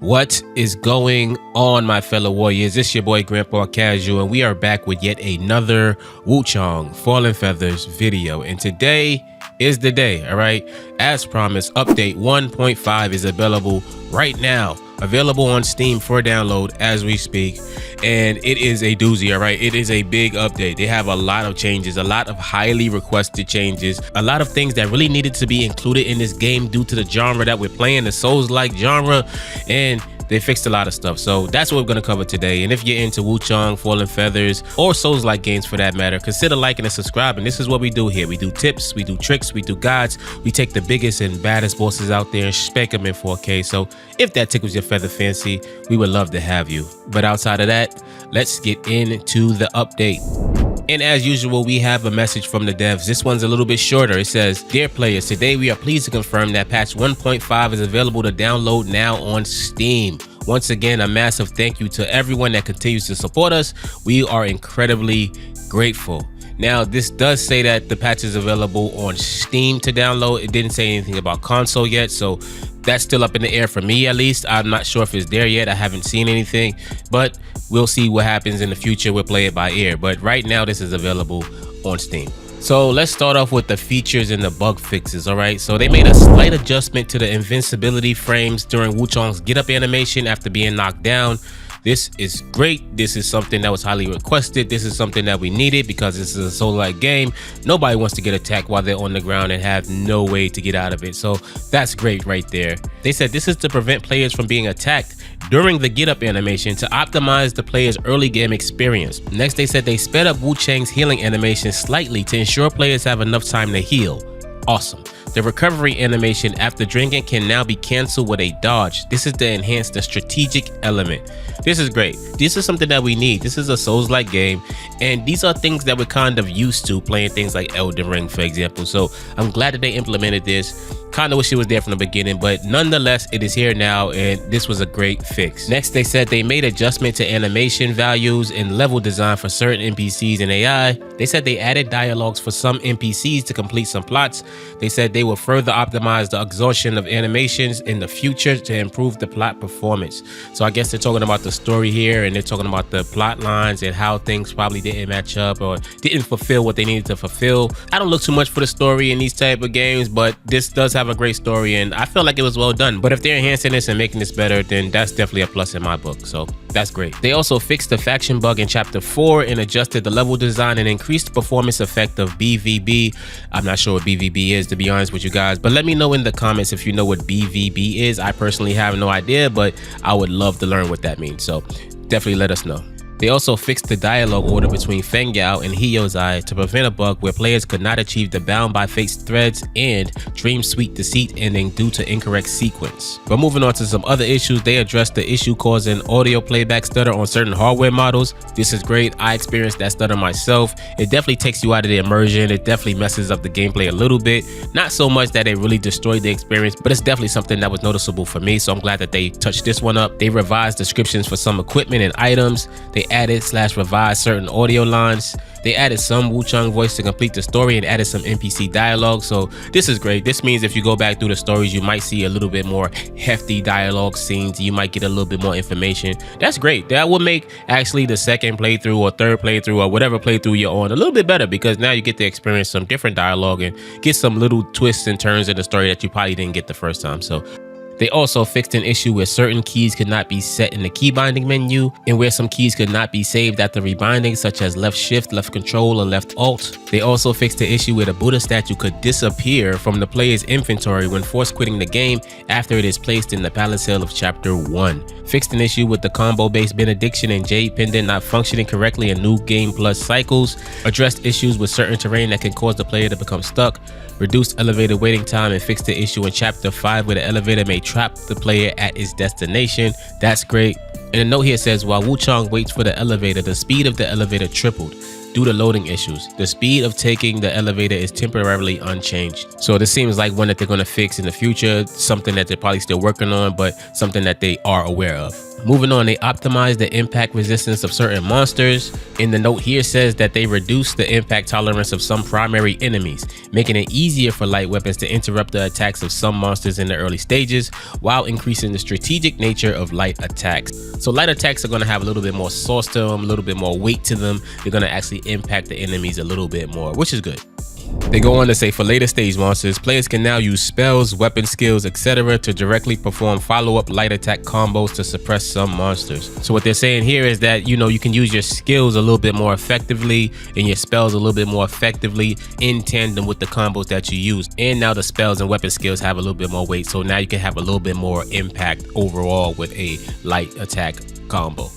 What is going on, my fellow warriors? It's your boy Grandpa Casual, and we are back with yet another Wuchang Fallen Feathers video. And today is the day, all right? As promised, update 1.5 is available right now, available on Steam for download as we speak. And it is a doozy, all right? It is a big update. They have a lot of changes, a lot of highly requested changes, a lot of things that really needed to be included in this game due to the genre that we're playing, the Souls-like genre, and they fixed a lot of stuff. So that's what we're going to cover today. And if you're into Wuchang Fallen Feathers or Souls-like games for that matter, consider liking and subscribing. This is what we do here. We do tips, we do tricks, we do guides. We take the biggest and baddest bosses out there and spec them in 4K. So if that tickles your feather fancy, we would love to have you. But outside of that, let's get into the update. And as usual, we have a message from the devs. This one's a little bit shorter. It says, "Dear players, today we are pleased to confirm that patch 1.5 is available to download now on Steam. Once again, a massive thank you to everyone that continues to support us. We are incredibly grateful." Now, this does say that the patch is available on Steam to download. It didn't say anything about console yet, so that's still up in the air for me at least. I'm not sure if it's there yet. I haven't seen anything, but we'll see what happens in the future. We'll play it by ear, but right now this is available on Steam. So let's start off with the features and the bug fixes, all right? So they made a slight adjustment to the invincibility frames during Wuchang's get up animation after being knocked down. This is great. This is something that was highly requested. This is something that we needed because this is a Soul-like game. Nobody wants to get attacked while they're on the ground and have no way to get out of it. So that's great right there. They said this is to prevent players from being attacked during the get up animation to optimize the player's early game experience. Next, they said they sped up Wuchang's healing animation slightly to ensure players have enough time to heal. Awesome. The recovery animation after drinking can now be canceled with a dodge. This is to enhance the strategic element. This is great. This is something that we need. This is a Souls-like game, and these are things that we're kind of used to playing things like Elden Ring, for example. So I'm glad that they implemented this. Kind of wish it was there from the beginning, but nonetheless, it is here now, and this was a great fix. Next, they said they made adjustment to animation values and level design for certain NPCs and AI. They said they added dialogues for some NPCs to complete some plots. They said they will further optimize the exhaustion of animations in the future to improve the plot performance. So I guess they're talking about the story here, and they're talking about the plot lines and how things probably didn't match up or didn't fulfill what they needed to fulfill. I don't look too much for the story in these type of games, but this does have a great story, and I feel like it was well done. But if they're enhancing this and making this better, then that's definitely a plus in my book. So that's great. They also fixed the faction bug in chapter 4 and adjusted the level design and increased the performance effect of BVB. I'm not sure what BVB is, to be honest with you guys, but let me know in the comments if you know what BVB is. I personally have no idea, but I would love to learn what that means. So definitely let us know. They also fixed the dialogue order between Feng Yao and Hiyozai to prevent a bug where players could not achieve the Bound by Fate threads and Dream Sweet Deceit ending due to incorrect sequence. But moving on to some other issues, they addressed the issue causing audio playback stutter on certain hardware models. This is great. I experienced that stutter myself. It definitely takes you out of the immersion. It definitely messes up the gameplay a little bit. Not so much that it really destroyed the experience, but it's definitely something that was noticeable for me. So I'm glad that they touched this one up. They revised descriptions for some equipment and items. They added/revised certain audio lines. They added some Wuchang voice to complete the story and added some NPC dialogue. So this is great. This means if you go back through the stories, you might see a little bit more hefty dialogue scenes. You might get a little bit more information. That's great. That will make actually the second playthrough or third playthrough or whatever playthrough you're on a little bit better, because now you get to experience some different dialogue and get some little twists and turns in the story that you probably didn't get the first time. So they also fixed an issue where certain keys could not be set in the key binding menu and where some keys could not be saved after rebinding, such as left shift, left control, or left alt. They also fixed the issue where the Buddha statue could disappear from the player's inventory when forced quitting the game after it is placed in the Palace Hill of Chapter 1. Fixed an issue with the combo-based benediction and Jade Pendant not functioning correctly in New Game Plus cycles. Addressed issues with certain terrain that can cause the player to become stuck. Reduced elevator waiting time and fixed the issue in Chapter 5 where the elevator may trap the player at its destination. That's great. And a note here says, while Wuchang waits for the elevator, the speed of the elevator tripled. due to loading issues. The speed of taking the elevator is temporarily unchanged. So this seems like one that they're going to fix in the future, something that they're probably still working on, but something that they are aware of. Moving on, they optimized the impact resistance of certain monsters. In the note here says that they reduced the impact tolerance of some primary enemies, making it easier for light weapons to interrupt the attacks of some monsters in the early stages, while increasing the strategic nature of light attacks. So light attacks are going to have a little bit more sauce to them, a little bit more weight to them. They're going to actually impact the enemies a little bit more, which is good. They go on to say for later stage monsters, players can now use spells, weapon skills, etc. to directly perform follow-up light attack combos to suppress some monsters. So what they're saying here is that, you know, you can use your skills a little bit more effectively and your spells a little bit more effectively in tandem with the combos that you use. And now the spells and weapon skills have a little bit more weight, so now you can have a little bit more impact overall with a light attack combo.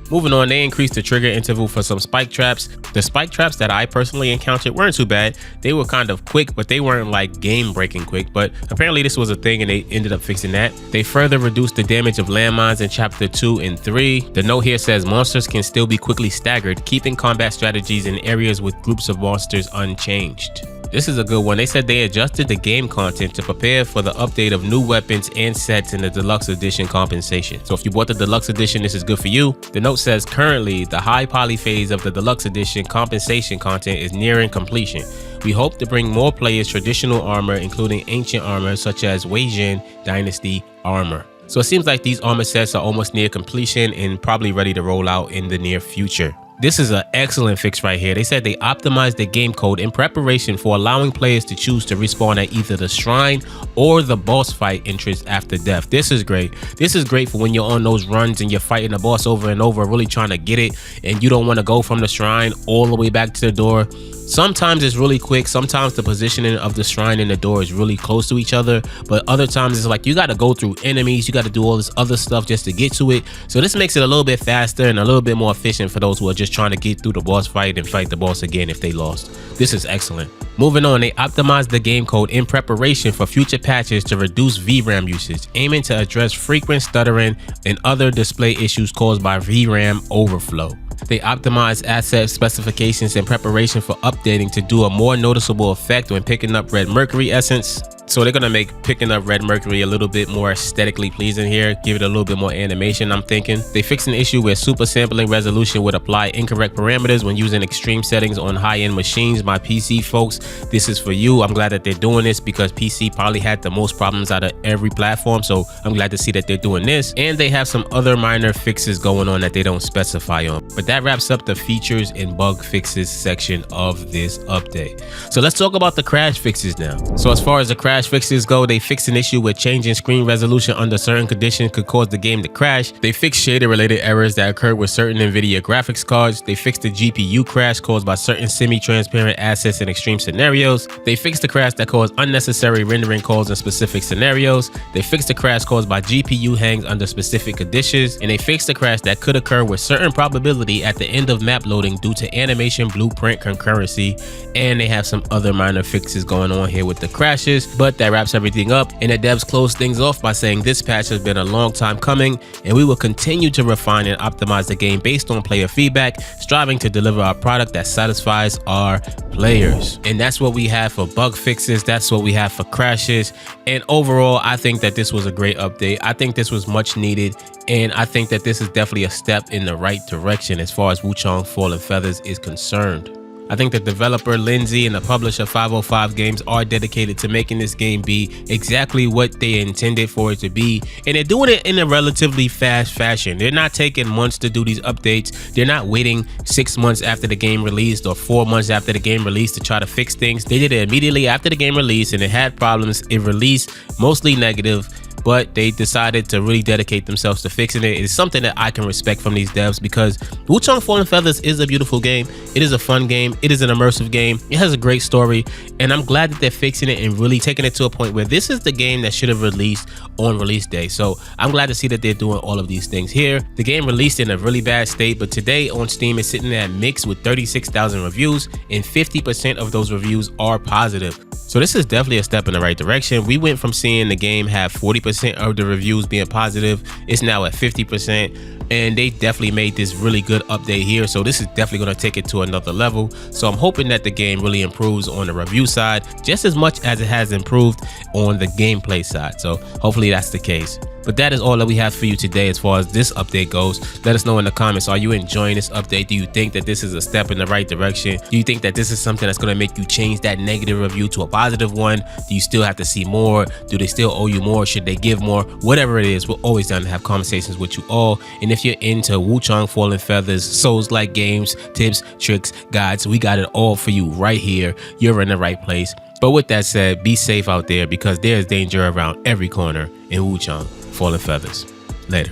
Moving on, they increased the trigger interval for some spike traps. The spike traps that I personally encountered weren't too bad. They were kind of quick, but they weren't like game-breaking quick. But apparently this was a thing and they ended up fixing that. They further reduced the damage of landmines in chapter 2 and 3. The note here says monsters can still be quickly staggered, keeping combat strategies in areas with groups of monsters unchanged. This is a good one. They said they adjusted the game content to prepare for the update of new weapons and sets in the deluxe edition compensation. So if you bought the deluxe edition, this is good for you. The note says currently the high poly phase of the deluxe edition compensation content is nearing completion. We hope to bring more players traditional armor, including ancient armor such as Wuchang Dynasty armor. So it seems like these armor sets are almost near completion and probably ready to roll out in the near future. This is an excellent fix right here. They said they optimized the game code in preparation for allowing players to choose to respawn at either the shrine or the boss fight entrance after death. This is great. This is great for when you're on those runs and you're fighting the boss over and over, really trying to get it, and you don't want to go from the shrine all the way back to the door. Sometimes it's really quick. Sometimes the positioning of the shrine and the door is really close to each other, but other times it's like you got to go through enemies, you got to do all this other stuff just to get to it. So this makes it a little bit faster and a little bit more efficient for those who are just trying to get through the boss fight and fight the boss again if they lost. This is excellent. Moving on, they optimized the game code in preparation for future patches to reduce VRAM usage, aiming to address frequent stuttering and other display issues caused by VRAM overflow. They optimized asset specifications in preparation for updating to do a more noticeable effect when picking up red mercury essence. So they're gonna make picking up red mercury a little bit more aesthetically pleasing here, give it a little bit more animation, I'm thinking. They fixed an issue where super sampling resolution would apply incorrect parameters when using extreme settings on high-end machines. My PC folks, this is for you. I'm glad that they're doing this because PC probably had the most problems out of every platform, so I'm glad to see that they're doing this. And they have some other minor fixes going on that they don't specify on. But that wraps up the features and bug fixes section of this update. So let's talk about the crash fixes now. So as far as the crash fixes go, they fixed an issue where changing screen resolution under certain conditions could cause the game to crash. They fixed shader related errors that occurred with certain NVIDIA graphics cards. They fixed the GPU crash caused by certain semi-transparent assets in extreme scenarios. They fixed the crash that caused unnecessary rendering calls in specific scenarios. They fixed the crash caused by GPU hangs under specific conditions. And they fixed the crash that could occur with certain probability at the end of map loading due to animation blueprint concurrency. And they have some other minor fixes going on here with the crashes. But that wraps everything up, and the devs close things off by saying this patch has been a long time coming, and we will continue to refine and optimize the game based on player feedback, striving to deliver a product that satisfies our players. And that's what we have for bug fixes, that's what we have for crashes, and overall I think that this was a great update. I think this was much needed, and I think that this is definitely a step in the right direction as far as Wuchang Fallen Feathers is concerned. I think the developer Lindsay and the publisher 505 Games are dedicated to making this game be exactly what they intended for it to be, and they're doing it in a relatively fast fashion. They're not taking months to do these updates. They're not waiting 6 months after the game released or 4 months after the game released to try to fix things. They did it immediately after the game released, and it had problems. It released mostly negative, but they decided to really dedicate themselves to fixing it. It's something that I can respect from these devs because Wuchang Fallen Feathers is a beautiful game. It is a fun game. It is an immersive game. It has a great story, and I'm glad that they're fixing it and really taking it to a point where this is the game that should have released on release day. So I'm glad to see that they're doing all of these things here. The game released in a really bad state, but today on Steam it's sitting at mixed with 36,000 reviews, and 50% of those reviews are positive. So this is definitely a step in the right direction. We went from seeing the game have 40% 40% of the reviews being positive. It's now at 50%, and they definitely made this really good update here. So this is definitely going to take it to another level. So I'm hoping that the game really improves on the review side just as much as it has improved on the gameplay side. So hopefully that's the case. But that is all that we have for you today as far as this update goes. Let us know in the comments, are you enjoying this update? Do you think that this is a step in the right direction? Do you think that this is something that's going to make you change that negative review to a positive one? Do you still have to see more? Do they still owe you more? Should they give more? Whatever it is, we're always down to have conversations with you all. And if you're into Wuchang Fallen Feathers, Souls-like games, tips, tricks, guides, we got it all for you right here. You're in the right place. But with that said, be safe out there because there's danger around every corner in Wuchang Fallen Feathers. Later.